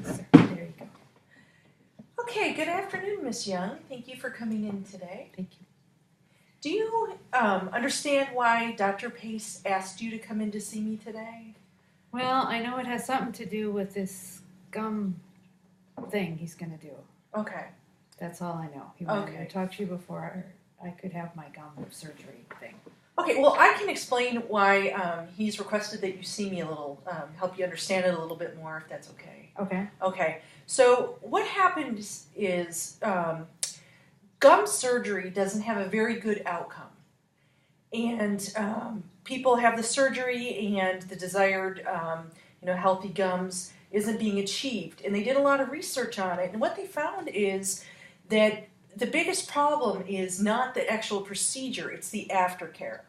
closer. There you go. Okay, good afternoon, Miss Young. Thank you for coming in today. Thank you. Do you understand why Dr. Pace asked you to come in to see me today? Well, I know it has something to do with this gum thing he's going to do. Okay. That's all I know. He wanted me Okay. to talk to you before I could have my gum surgery thing. Okay, well, I can explain why he's requested that you see me a little, help you understand it a little bit more, if that's okay. Okay. Okay, so what happens is gum surgery doesn't have a very good outcome. And people have the surgery and the desired, healthy gums isn't being achieved. And they did a lot of research on it. And what they found is that the biggest problem is not the actual procedure, it's the aftercare.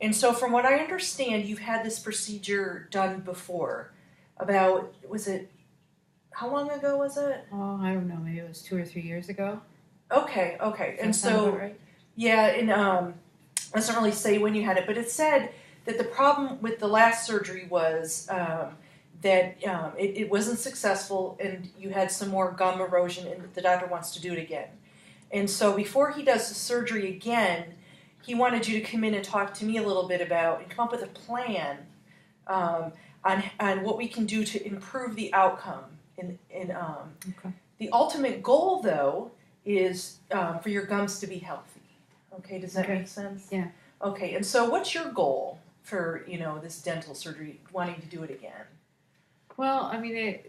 And so from what I understand, you've had this procedure done before. About, how long ago was it? Oh, I don't know. Maybe it was 2 or 3 years ago. Okay. Does And that sound so, about right? yeah, and it doesn't really say when you had it, but it said that the problem with the last surgery was that it wasn't successful and you had some more gum erosion and the doctor wants to do it again. And so before he does the surgery again, he wanted you to come in and talk to me a little bit about and come up with a plan on what we can do to improve the outcome. Okay. The ultimate goal, though, is for your gums to be healthy. Okay, does that make sense? Yeah. Okay, and so what's your goal for, this dental surgery, wanting to do it again? Well, I mean,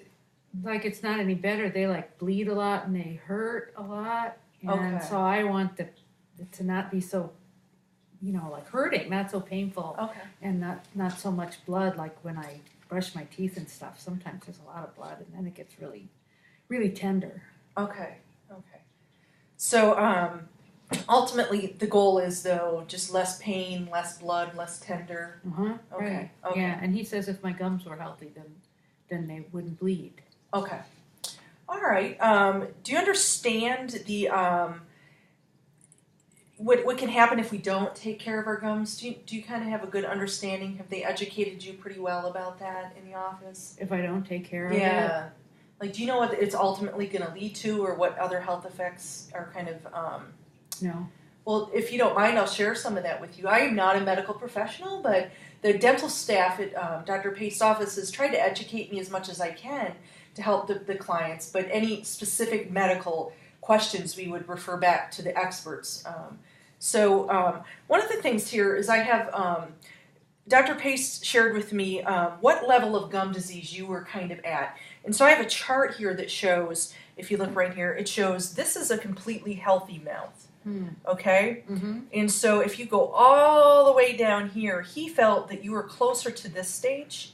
it's not any better. They bleed a lot and they hurt a lot. And so I want to not be so, hurting, not so painful. Okay. And not so much blood like when I brush my teeth and stuff. Sometimes there's a lot of blood and then it gets really, really tender. Okay. So ultimately the goal is, though, just less pain, less blood, less tender. Uh-huh. Okay. Right. Yeah, and he says if my gums were healthy, then they wouldn't bleed. Okay. All right. Do you understand the what can happen if we don't take care of our gums? Do you kind of have a good understanding? Have they educated you pretty well about that in the office? If I don't take care of it? Yeah. Like, do you know what it's ultimately going to lead to, or what other health effects are kind of? No. Well, if you don't mind, I'll share some of that with you. I am not a medical professional, but the dental staff at Dr. Pace's office has tried to educate me as much as I can to help the clients. But any specific medical questions, we would refer back to the experts. So one of the things here is I have Dr. Pace shared with me what level of gum disease you were kind of at. And so I have a chart here that shows, if you look right here, it shows this is a completely healthy mouth. Okay? Mm-hmm. And so if you go all the way down here, he felt that you were closer to this stage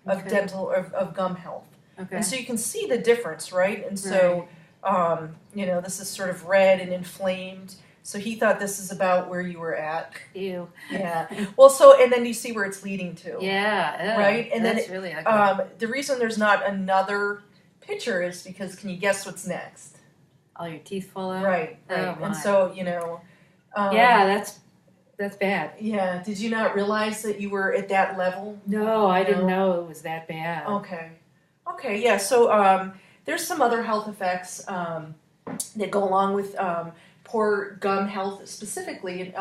of of gum health. Okay. And so you can see the difference, right? And so, this is sort of red and inflamed. So he thought this is about where you were at. Ew. Yeah. Well, and then you see where it's leading to. Yeah. Right? And that's then really ugly. the reason there's not another picture is because, can you guess what's next? All your teeth fall out? Right. Oh, And so, yeah, that's bad. Yeah. Did you not realize that you were at that level? No, I didn't know it was that bad. Okay, yeah, so there's some other health effects that go along with poor gum health specifically.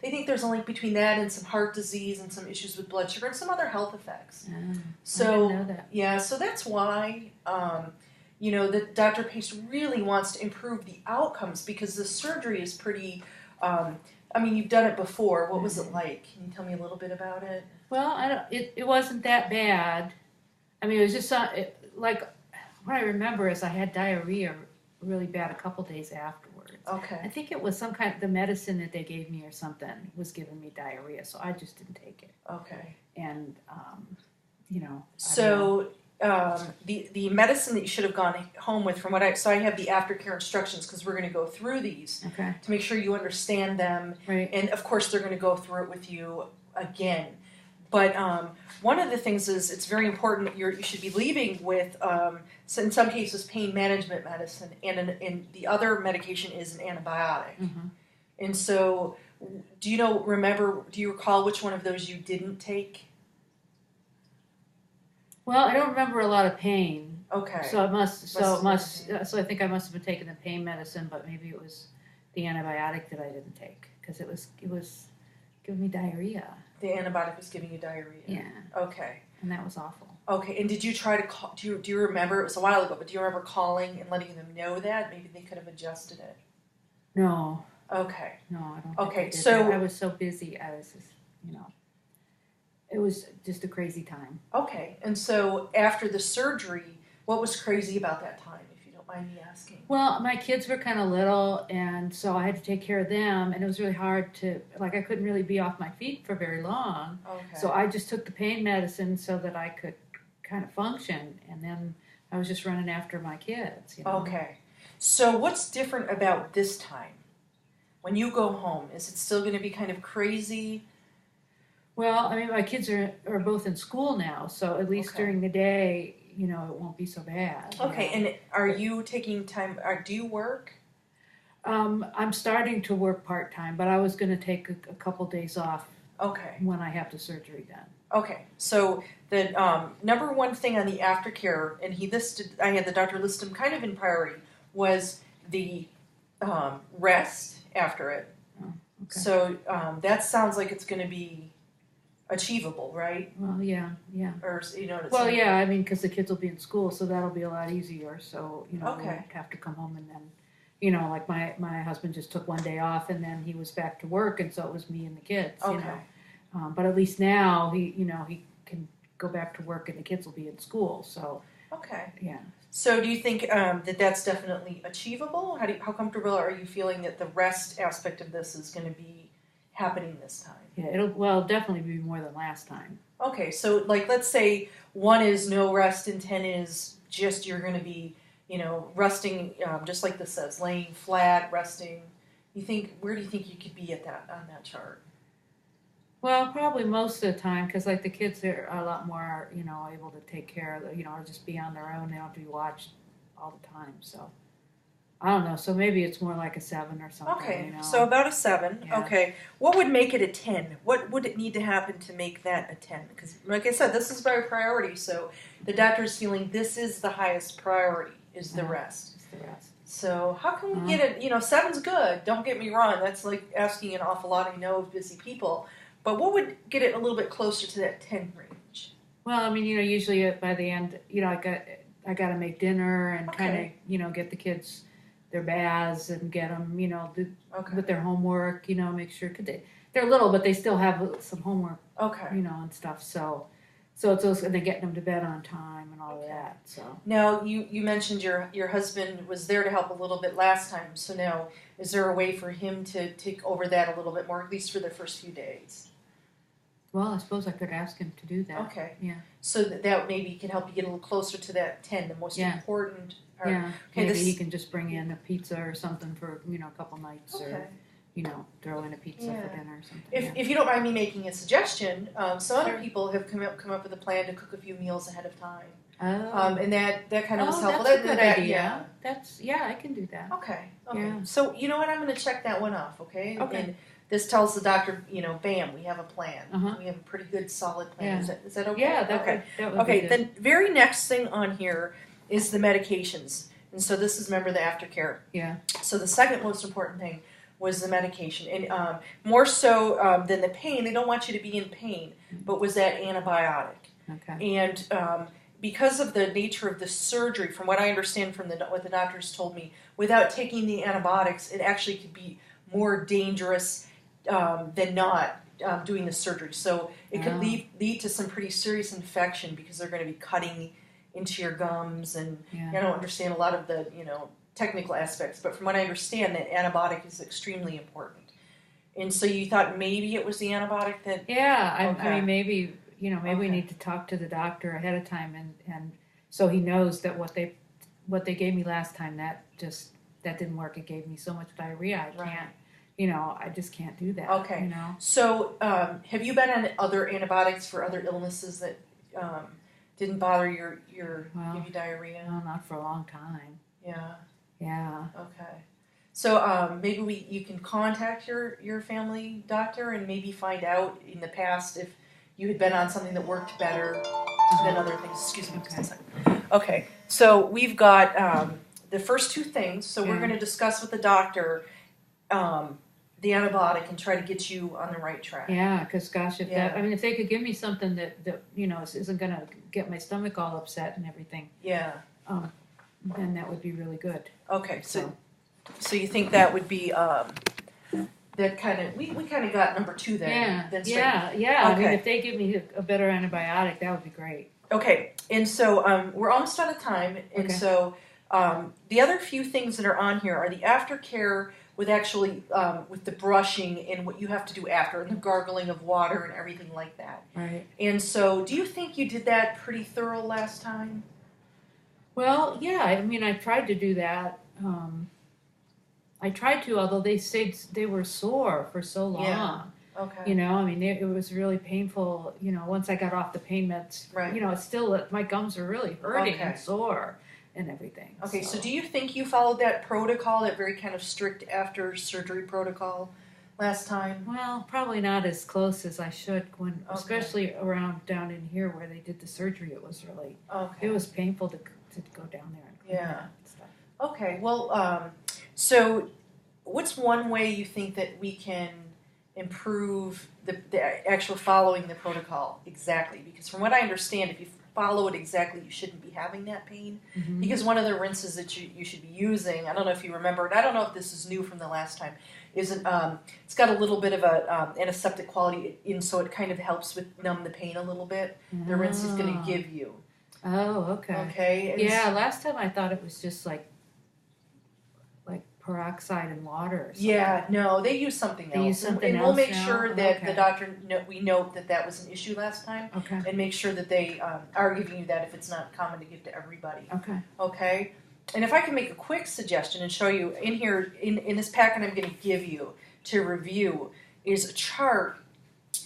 They think there's a link between that and some heart disease and some issues with blood sugar and some other health effects. So, I didn't know that. Yeah, so that's why, that Dr. Pace really wants to improve the outcomes, because the surgery is pretty, you've done it before. What was it like? Can you tell me a little bit about it? Well, it wasn't that bad. I mean, it was just what I remember is I had diarrhea really bad a couple days afterwards. Okay. I think it was the medicine that they gave me or something was giving me diarrhea, so I just didn't take it. Okay. And, So the medicine that you should have gone home with, so I have the aftercare instructions, because we're going to go through these to make sure you understand them. Right. And of course they're going to go through it with you again. But one of the things is it's very important you should be leaving with, in some cases, pain management medicine, and the other medication is an antibiotic. Mm-hmm. And so, do you recall which one of those you didn't take? Well, I don't remember a lot of pain. Okay. So I think I must have been taking the pain medicine, but maybe it was the antibiotic that I didn't take because it was giving me diarrhea. The antibiotic was giving you diarrhea. Yeah. Okay. And that was awful. Okay. And did you try to call? Do you remember? It was a while ago, but do you remember calling and letting them know that maybe they could have adjusted it? No. Okay. No, I don't. Okay. Think So I was so busy. I was just, it was just a crazy time. Okay. And so after the surgery, what was crazy about that time, if you don't mind me asking? Well, my kids were kind of little, and so I had to take care of them, and it was really hard to, like, I couldn't really be off my feet for very long. Okay. So I just took the pain medicine so that I could kind of function, and then I was just running after my kids. Okay. So what's different about this time? When you go home, is it still going to be kind of crazy? Well, I mean, my kids are both in school now, so at least during the day, it won't be so bad. Okay, and are you taking time, do you work? I'm starting to work part-time, but I was going to take a couple days off when I have the surgery done. Okay, so the number one thing on the aftercare, and I had the doctor list them kind of in priority, was the rest after it. Oh, okay. So that sounds like it's going to be achievable, right? Well, yeah. Or Well, yeah. I mean, because the kids will be in school, so that'll be a lot easier. So I won't have to come home and then, like my husband just took one day off, and then he was back to work, and so it was me and the kids. Okay. But at least now he can go back to work, and the kids will be in school. So. Okay. Yeah. So do you think that that's definitely achievable? How comfortable are you feeling that the rest aspect of this is going to be happening this time? Yeah, it'll definitely be more than last time. Okay, so like let's say 1 is no rest and 10 is just you're going to be, resting, just like this says, laying flat, resting. Where do you think you could be at that on that chart? Well, probably most of the time, because like the kids are a lot more, able to take care of, or just be on their own. They don't have to be watched all the time. So I don't know. So maybe it's more like a 7 or something. Okay, so about a 7. Yeah. Okay, what would make it a 10? What would it need to happen to make that a 10? Because, like I said, this is my priority. So the doctor's feeling this is the highest priority is the rest. It's the rest. So how can we get it? 7's good. Don't get me wrong. That's like asking an awful lot. I know of busy people. But what would get it a little bit closer to that 10 range? Well, I mean, usually by the end, I got to make dinner and kind of, get the kids their baths and get them, with their homework, make sure, cause they're little, but they still have some homework, and stuff. So it's also, and then getting them to bed on time and all of that. So now you mentioned your husband was there to help a little bit last time. So now, is there a way for him to take over that a little bit more, at least for the first few days? Well, I suppose I could ask him to do that. Okay. Yeah. So that maybe can help you get a little closer to that 10, the most important part. Yeah. Okay, maybe he can just bring in a pizza or something for, a couple nights or, throw in a pizza for dinner or something. If you don't mind me making a suggestion, some other people have come up with a plan to cook a few meals ahead of time. Oh. And that kind of was helpful. That's a good idea. I can do that. Okay. Yeah. So you know what? I'm going to check that one off. Okay. Okay. And this tells the doctor, bam, we have a plan. Uh-huh. We have a pretty good, solid plan. Yeah. Is that okay? Yeah. That would be good. Then very next thing on here is the medications, and so this is remember the aftercare. Yeah. So the second most important thing was the medication, and more so than the pain. They don't want you to be in pain, but was that antibiotic. Okay. And because of the nature of the surgery, from what I understand from what the doctors told me, without taking the antibiotics, it actually could be more dangerous than not doing the surgery. So it could lead to some pretty serious infection because they're going to be cutting into your gums, and I don't understand a lot of the technical aspects, but from what I understand, that antibiotic is extremely important. And so you thought maybe it was the antibiotic that... Yeah, I mean, maybe, we need to talk to the doctor ahead of time, and so he knows that what they gave me last time, that didn't work. It gave me so much diarrhea. I can't, I just can't do that. Okay. So have you been on other antibiotics for other illnesses that didn't bother give you diarrhea? No, not for a long time. Yeah. Yeah. Okay. So maybe you can contact your family doctor and maybe find out in the past if you had been on something that worked better than other things. Excuse me just a second. Okay, so we've got the first two things. So we're going to discuss with the doctor the antibiotic and try to get you on the right track. Yeah, because gosh, if that, I mean, if they could give me something that you know isn't going to get my stomach all upset and everything, Yeah. then that would be really good. Okay, so you think that would be that kind of we kind of got number 2 then. Yeah. Okay. I mean, if they give me a better antibiotic, that would be great. Okay, and so we're almost out of time, and so the other few things that are on here are the aftercare with actually with the brushing and what you have to do after, and the gargling of water and everything like that. Right. And so, do you think you did that pretty thorough last time? Well, yeah. I mean, I tried to do that. I tried to, although they said they were sore for so long. Yeah. Okay. You know, I mean, it was really painful. You know, once I got off the pain meds, Right. you know, it's still my gums are really hurting and sore and everything. Okay, so do you think you followed that protocol, that very kind of strict after surgery protocol last time? Well, probably not as close as I should when, especially around down in here where they did the surgery. It was really, it was painful to go down there and clean that and stuff. Okay, well, so what's one way you think that we can improve the actual following the protocol exactly? Because from what I understand, if you follow it exactly, you shouldn't be having that pain. Mm-hmm. Because one of the rinses that you should be using, I don't know if you remember, and I don't know if this is new from the last time, is it's got a little bit of a antiseptic quality, and so it kind of helps with numb the pain a little bit. The rinse is going to give you. Oh, okay. Okay. Yeah, last time I thought it was just like peroxide and water. Or something. Yeah, no, they use something else. They use something and we'll make now? sure that the doctor we note that was an issue last time, and make sure that they are giving you that if it's not common to give to everybody. Okay. Okay. And if I can make a quick suggestion and show you in here in this packet I'm going to give you to review is a chart,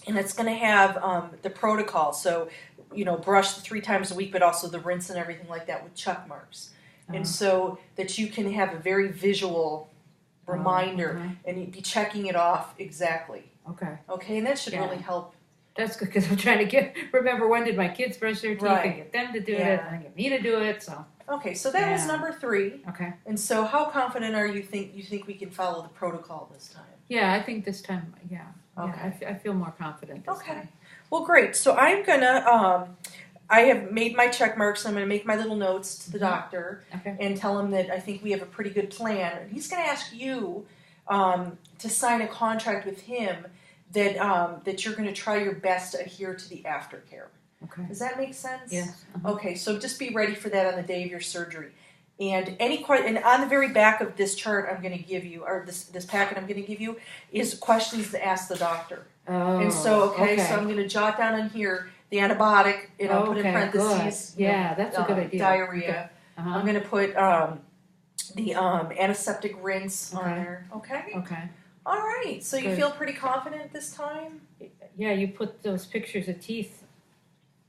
and it's going to have the protocol. So, you know, brush 3 times a week, but also the rinse and everything like that with check marks. And so that you can have a very visual reminder and be checking it off exactly. Okay. Okay, and that should really help. That's good because I'm trying to remember when did my kids brush their teeth and get them to do it and get me to do it. So. Okay, so that was number 3. Okay. And so how confident are you think we can follow the protocol this time? Yeah, I think this time, Okay. Yeah, I feel more confident this time. Well, great. So I'm gonna I have made my check marks. I'm going to make my little notes to the doctor and tell him that I think we have a pretty good plan. And he's going to ask you to sign a contract with him that you're going to try your best to adhere to the aftercare. Okay. Does that make sense? Yes. Okay, so just be ready for that on the day of your surgery. And and on the very back of this chart I'm going to give you, or this packet I'm going to give you, is questions to ask the doctor. Oh, and so, so I'm going to jot down on here the antibiotic, and I'll put in parentheses. Good. Yeah, that's a good idea. Diarrhea. Okay. I'm going to put the antiseptic rinse on there. Okay? Okay. All right. So you feel pretty confident this time? Yeah, you put those pictures of teeth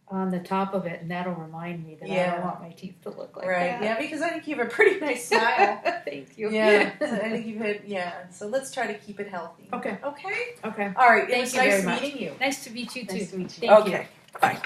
on the top of it, and that'll remind me that I don't want my teeth to look like that. Right. Yeah, because I think you have a pretty nice smile. Thank you. Yeah. I think you've had, so let's try to keep it healthy. Okay. Okay? Okay. All right. Thank It was you nice very much. meeting you. Nice to meet you, too. Nice to meet you. Thank you. Okay. Bye.